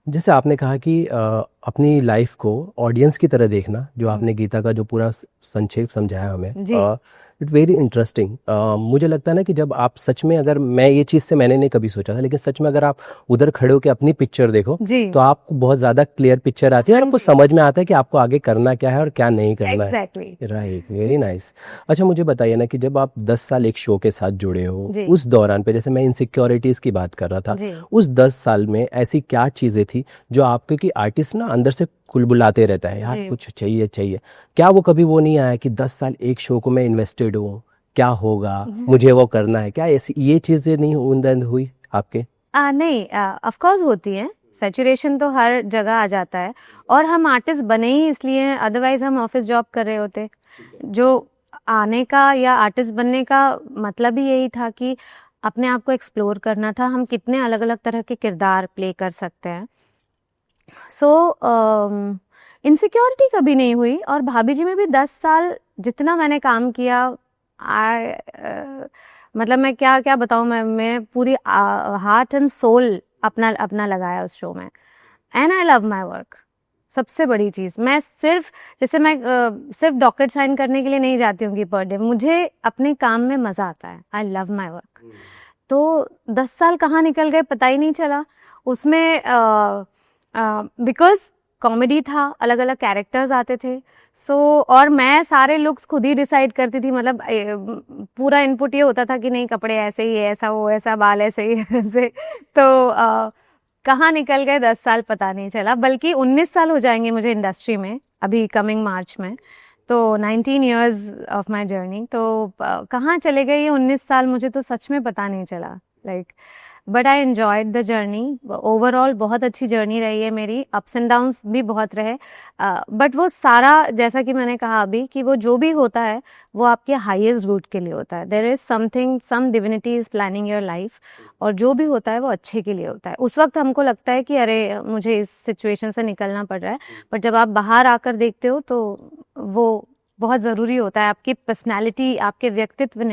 जैसे आपने कहा कि अपनी लाइफ को ऑडियंस की तरह देखना, जो आपने गीता का जो पूरा संक्षेप समझाया हमें, जी इट वेरी इंटरेस्टिंग। मुझे लगता है ना कि जब आप सच में, अगर मैं ये चीज़ से मैंने नहीं कभी सोचा था, लेकिन सच में अगर आप उधर खड़े होकर अपनी पिक्चर देखो जी तो आपको बहुत ज़्यादा क्लियर पिक्चर आती है और हाँ आपको जी समझ में आता है कि आपको आगे करना क्या है और क्या नहीं करना है। Exactly right, very nice. अच्छा, मुझे बताइए ना कि जब आप 10 साल एक शो के साथ जुड़े हो, जी उस दौरान पे, जैसे मैं इनसिक्योरिटीज़ की बात कर रहा था, जी उस 10 साल में ऐसी क्या चीज़ें थी जो आपके, कि आर्टिस्ट ना अंदर से कुलबुलाते रहता है, यार जी कुछ चाहिए चाहिए, क्या वो कभी वो नहीं आया कि 10 साल एक शो को मैं इन्वेस्टेड हूँ, क्या होगा, मुझे वो करना है, क्या ऐसी ये चीज़ें नहीं हुई आपके? नहीं ऑफ कोर्स होती है। सैचुरेशन तो हर जगह आ जाता है और हम आर्टिस्ट बने ही इसलिए हैं, अदरवाइज हम ऑफिस जॉब कर रहे होते। जो आने का या आर्टिस्ट बनने का मतलब ही यही था कि अपने आप को एक्सप्लोर करना था, हम कितने अलग अलग तरह के किरदार प्ले कर सकते हैं। सो इनसिक्योरिटी कभी नहीं हुई। और भाभी जी में भी 10 साल जितना मैंने काम किया, आई मतलब मैं क्या क्या बताऊं, मैं पूरी हार्ट एंड सोल अपना अपना लगाया उस शो में। And I love my work. सबसे बड़ी चीज़, मैं सिर्फ जैसे मैं सिर्फ डॉक्यूमेंट साइन करने के लिए नहीं जाती हूँ कि पर डे, मुझे अपने काम में मज़ा आता है। I love my work. तो 10 साल कहाँ निकल गए पता ही नहीं चला उसमें। बिकॉज कॉमेडी था, अलग अलग कैरेक्टर्स आते थे। सो और मैं सारे लुक्स खुद ही डिसाइड करती थी, मतलब पूरा इनपुट ये होता था कि नहीं कपड़े ऐसे ही है, ऐसा वो ऐसा, बाल ऐसे ही ऐसे। तो कहाँ निकल गए 10 साल पता नहीं चला, बल्कि 19 साल हो जाएंगे मुझे इंडस्ट्री में अभी कमिंग मार्च में। तो 19 ईयर्स ऑफ माई जर्नी। तो कहाँ चले गए ये 19 साल, मुझे तो सच में पता नहीं चला। Like but I enjoyed the journey. Overall बहुत अच्छी जर्नी रही है मेरी, अप्स एंड डाउन्स भी बहुत रहे। बट वो सारा, जैसा कि मैंने कहा अभी, कि वो जो भी होता है वो आपके हाईएस्ट गुड के लिए होता है। There is something, some divinity is planning your life, और जो भी होता है वो अच्छे के लिए होता है। उस वक्त हमको लगता है कि अरे मुझे इस सिचुएशन से निकलना पड़ रहा है, बट जब आप बाहर आकर देखते हो तो वो बहुत ज़रूरी होता है आपकी पर्सनैलिटी, आपके व्यक्तित्व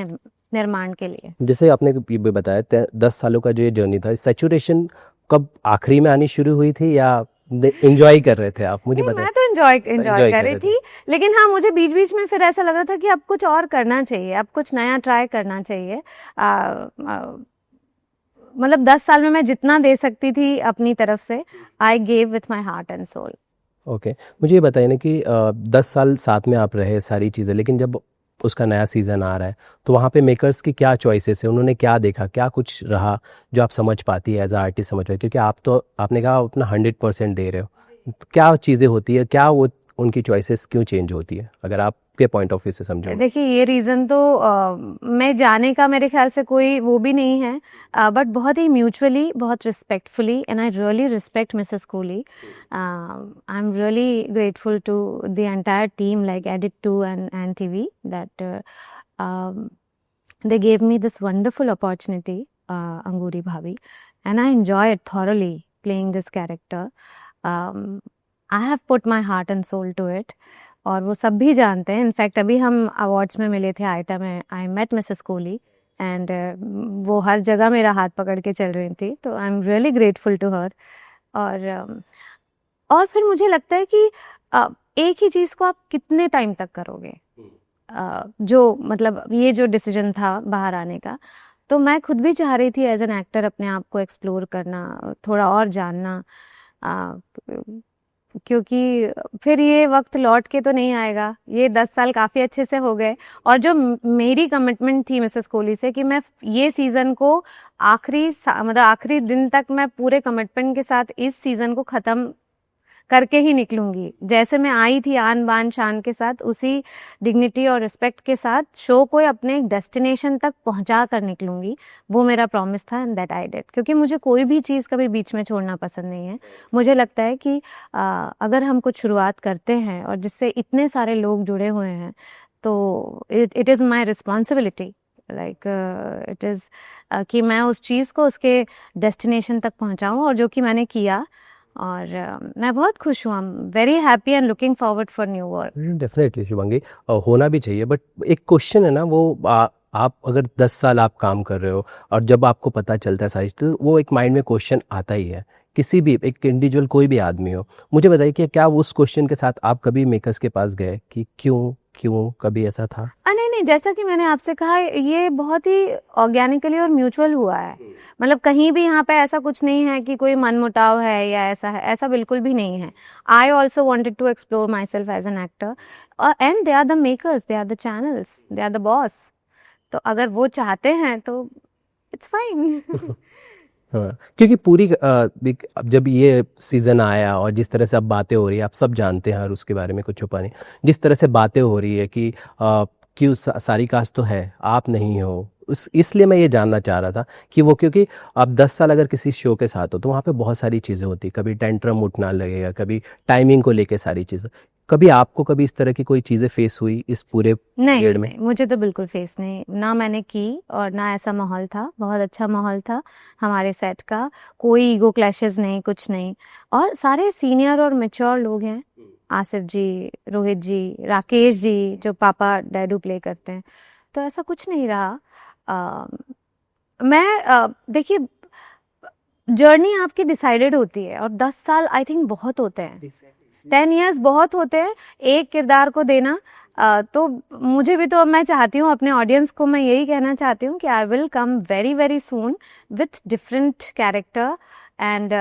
निर्माण के लिए। जैसे आपने ये भी बताया 10 सालों का जो ये जर्नी था, सैचुरेशन कब आखिरी में आनी शुरू हुई थी या एंजॉय कर रहे थे आप, मुझे नहीं, बताएं। मैं तो एंजॉय एंजॉय कर कर रही रहे थे। थी। लेकिन हाँ, मुझे बीच बीच में फिर ऐसा लग रहा था कि अब कुछ और करना चाहिए, अब कुछ नया ट्राई करना चाहिए। मतलब 10 साल में मैं जितना दे सकती थी अपनी तरफ से, I gave with my heart and soul. Okay, मुझे ये बताइए ना कि 10 साल साथ में आप रहे सारी चीज़ें, लेकिन जब उसका नया सीज़न आ रहा है तो वहाँ पे मेकर्स की क्या चॉइसेस है, उन्होंने क्या देखा, क्या कुछ रहा जो आप समझ पाती है एज आ आर्टिस्ट समझ पाती, क्योंकि आप तो, आपने कहा अपना 100% दे रहे हो, तो क्या चीज़ें होती है, क्या वो उनकी चॉइसेस क्यों चेंज होती है, अगर आपके पॉइंट ऑफ व्यू से समझो। देखिए ये रीज़न तो मैं जाने का मेरे ख्याल से कोई वो भी नहीं है, बट बहुत ही म्यूचुअली, बहुत respectfully, and I really respect Mrs Kohli. I am really grateful to the entire team like edit 2 and TV that they gave me this wonderful opportunity, Anguri Bhabi, and I enjoyed thoroughly playing this character. I have put my heart and soul to it, और वो सब भी जानते हैं। In fact अभी हम awards में मिले थे आइटा में, I met Mrs Kohli, and वो हर जगह मेरा हाथ पकड़ के चल रही थी। तो I am really grateful to her. और फिर मुझे लगता है कि एक ही चीज़ को आप कितने टाइम तक करोगे। जो मतलब ये जो डिसीजन था बाहर आने का, तो मैं खुद भी चाह रही थी एज एन एक्टर अपने आप को एक्सप्लोर करना, थोड़ा और जानना, क्योंकि फिर ये वक्त लौट के तो नहीं आएगा। ये 10 साल काफ़ी अच्छे से हो गए, और जो मेरी कमिटमेंट थी मिसेस कोहली से कि मैं ये सीज़न को मतलब आखिरी दिन तक मैं पूरे कमिटमेंट के साथ इस सीज़न को ख़त्म करके ही निकलूंगी। जैसे मैं आई थी आन बान शान के साथ, उसी डिग्निटी और रिस्पेक्ट के साथ शो को अपने एक डेस्टिनेशन तक पहुंचा कर निकलूंगी। वो मेरा प्रॉमिस था, एंड दैट आई डिड। क्योंकि मुझे कोई भी चीज़ कभी बीच में छोड़ना पसंद नहीं है। मुझे लगता है कि अगर हम कुछ शुरुआत करते हैं और जिससे इतने सारे लोग जुड़े हुए हैं, तो it is my responsibility, like it is कि मैं उस चीज़ को उसके डेस्टिनेशन तक पहुंचाऊं, और जो कि मैंने किया। और मैं बहुत खुश हूँ। I am very happy and looking forward for new work. Definitely Shubhangi, होना भी चाहिए, बट एक क्वेश्चन है ना, वो आप अगर 10 साल आप काम कर रहे हो और जब आपको पता चलता है सारी, तो वो एक माइंड में क्वेश्चन आता ही है किसी भी एक इंडिविजुअल कोई भी आदमी हो, मुझे बताइए कि क्या उस क्वेश्चन के साथ आप कभी मेकर्स के पास गए कि क्यों क्यों, कभी ऐसा था? नहीं नहीं, जैसा कि मैंने आपसे कहा, ये बहुत ही ऑर्गेनिकली और म्यूचुअल हुआ है। मतलब कहीं भी यहाँ पे ऐसा कुछ नहीं है कि कोई मनमुटाव है या ऐसा है, ऐसा बिल्कुल भी नहीं है। I also wanted to explore myself as an actor, and they are the makers, they are the channels, they are the boss. तो अगर वो चाहते हैं तो इट्स फाइन। हाँ, क्योंकि पूरी अब जब ये सीज़न आया और जिस तरह से अब बातें हो रही है, आप सब जानते हैं और उसके बारे में कुछ छुपा नहीं, जिस तरह से बातें हो रही है कि क्यों सारी कास्ट तो है, आप नहीं हो, उस इसलिए मैं ये जानना चाह रहा था कि वो, क्योंकि आप 10 साल अगर किसी शो के साथ हो तो वहाँ पे बहुत सारी चीज़ें होती, कभी टेंट्रम उठना लगेगा, कभी टाइमिंग को लेके सारी चीज़ें, कभी आपको कभी इस तरह की कोई चीज़ें फेस हुई इस पूरे नहीं पीरियड में? नहीं, मुझे तो बिल्कुल फेस नहीं, ना मैंने की और ना ऐसा माहौल था। बहुत अच्छा माहौल था हमारे सेट का, कोई ईगो क्लैशेस नहीं, कुछ नहीं। और सारे सीनियर और मैच्योर लोग हैं, आसिफ जी, रोहित जी, राकेश जी जो पापा डैडू प्ले करते हैं, तो ऐसा कुछ नहीं रहा। देखिए, जर्नी आपकी डिसाइडेड होती है और 10 साल आई थिंक बहुत होते हैं, 10 years बहुत होते हैं एक किरदार को देना। तो मुझे भी, तो मैं चाहती हूँ अपने ऑडियंस को, मैं यही कहना चाहती हूँ कि I will come very very soon with different character, and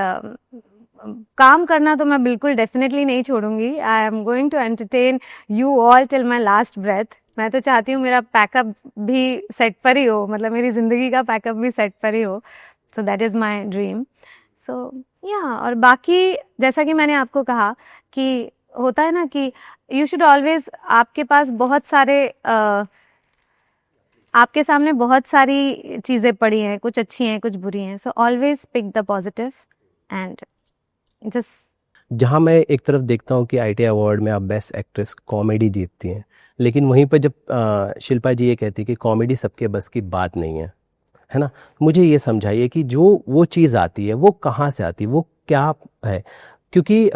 काम करना तो मैं बिल्कुल डेफिनेटली नहीं छोड़ूंगी। I am going to entertain you all till my last breath. मैं तो चाहती हूँ मेरा पैकअप भी सेट पर ही हो, मतलब मेरी ज़िंदगी का पैकअप भी सेट पर ही हो। So that is my dream. So yeah, और बाकी जैसा कि मैंने आपको कहा कि होता है ना कि यू शुड ऑलवेज, आपके पास बहुत सारे आपके सामने बहुत सारी चीज़ें पड़ी हैं, कुछ अच्छी हैं कुछ बुरी हैं। So always pick the positive and just. जहाँ मैं एक तरफ देखता हूँ कि आईटी अवार्ड में आप बेस्ट एक्ट्रेस कॉमेडी जीतती हैं, लेकिन वहीं पर जब शिल्पा जी ये कहती है कि कॉमेडी सबके बस की बात नहीं है ना, मुझे ये समझाइए कि जो वो चीज़ आती है वो कहाँ से आती है, वो क्या है? क्योंकि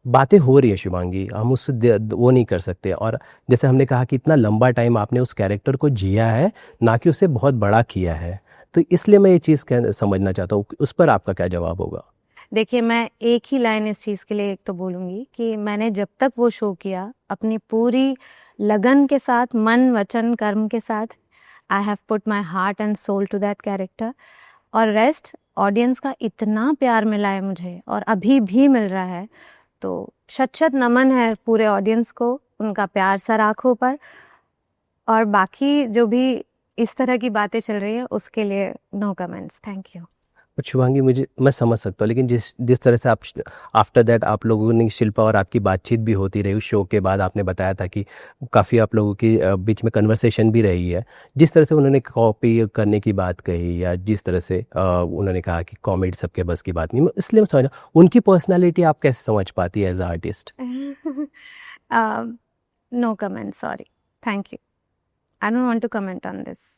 बातें हो रही है शिवांगी, हम उससे वो नहीं कर सकते, और जैसे हमने कहा कि इतना लंबा टाइम आपने उस कैरेक्टर को जिया है, ना कि उसे बहुत बड़ा किया है, तो इसलिए मैं ये चीज़ समझना चाहता हूँ, उस पर आपका क्या जवाब होगा? देखिए, मैं एक ही लाइन इस चीज़ के लिए एक तो बोलूँगी कि मैंने जब तक वो शो किया अपनी पूरी लगन के साथ, मन वचन कर्म के साथ, I have put my heart and soul to that character, और रेस्ट ऑडियंस का इतना प्यार मिला है मुझे और अभी भी मिल रहा है, तो शत शत नमन है पूरे ऑडियंस को, उनका प्यार सर आँखों पर। और बाकी जो भी इस तरह की बातें चल रही है उसके लिए नो कमेंट्स, थैंक यू। और शिवांगी, मैं समझ सकता हूँ, लेकिन जिस जिस तरह से आप आफ्टर दैट आप लोगों ने, शिल्पा और आपकी बातचीत भी होती रही उस शो के बाद, आपने बताया था कि काफ़ी आप लोगों की बीच में कन्वर्सेशन भी रही है, जिस तरह से उन्होंने कॉपी करने की बात कही या जिस तरह से उन्होंने कहा कि कॉमेडी सबके बस की बात नहीं, इसलिए मैं समझा उनकी पर्सनैलिटी आप कैसे समझ पाती है as a artist? No comment, sorry, thank you, I don't want to comment on this.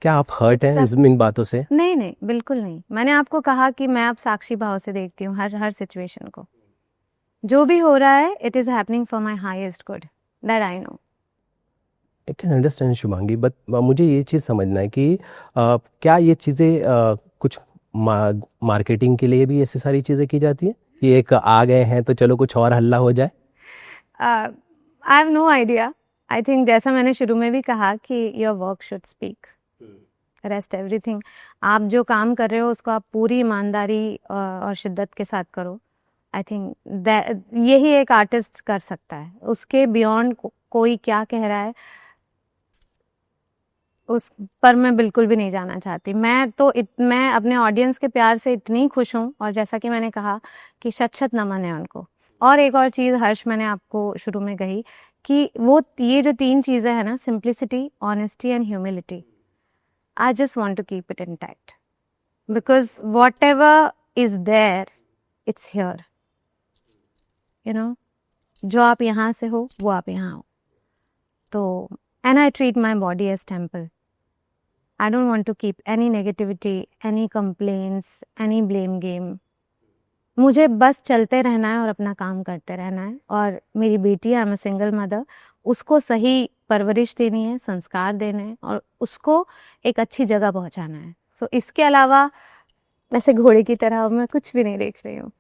क्या आप हर्ट हैं इन बातों से? नहीं नहीं, बिल्कुल नहीं। मैंने आपको कहा कि मैं अब साक्षी भाव से देखती हूँ हर सिचुएशन को, जो भी हो रहा है it is happening for my highest good, that I know. I can understand Shivangi, but मुझे ये चीज़ समझना है कि क्या ये चीज़ें कुछ मार्केटिंग के लिए भी ऐसी सारी चीज़ें की जाती हैं कि एक आ गए हैं तो चलो कुछ और हल्ला हो जाए? I have no idea. I think जैसा मैंने शुरू में भी कहा कि your work should speak, rest everything. आप जो काम कर रहे हो उसको आप पूरी ईमानदारी और शिद्दत के साथ करो। आई थिंक यही एक आर्टिस्ट कर सकता है, उसके बियॉन्ड कोई क्या कह रहा है उस पर मैं बिल्कुल भी नहीं जाना चाहती। मैं अपने ऑडियंस के प्यार से इतनी खुश हूँ, और जैसा कि मैंने कहा कि शत शत नमन है उनको। और एक और चीज़ हर्ष, मैंने आपको शुरू में कही कि ये जो 3 चीज़ें हैं ना, simplicity, honesty and humility, I just want to keep it intact because whatever is there, it's here. You know, जो आप यहाँ से हो वो आप यहाँ हो। तो and I treat my body as temple. I don't want to keep any negativity, any complaints, any blame game. मुझे बस चलते रहना है और अपना काम करते रहना है। और मेरी बेटी, I am a single mother, उसको सही परवरिश देनी है, संस्कार देने हैं और उसको एक अच्छी जगह पहुंचाना है। सो इसके अलावा ऐसे घोड़े की तरह मैं कुछ भी नहीं देख रही हूँ।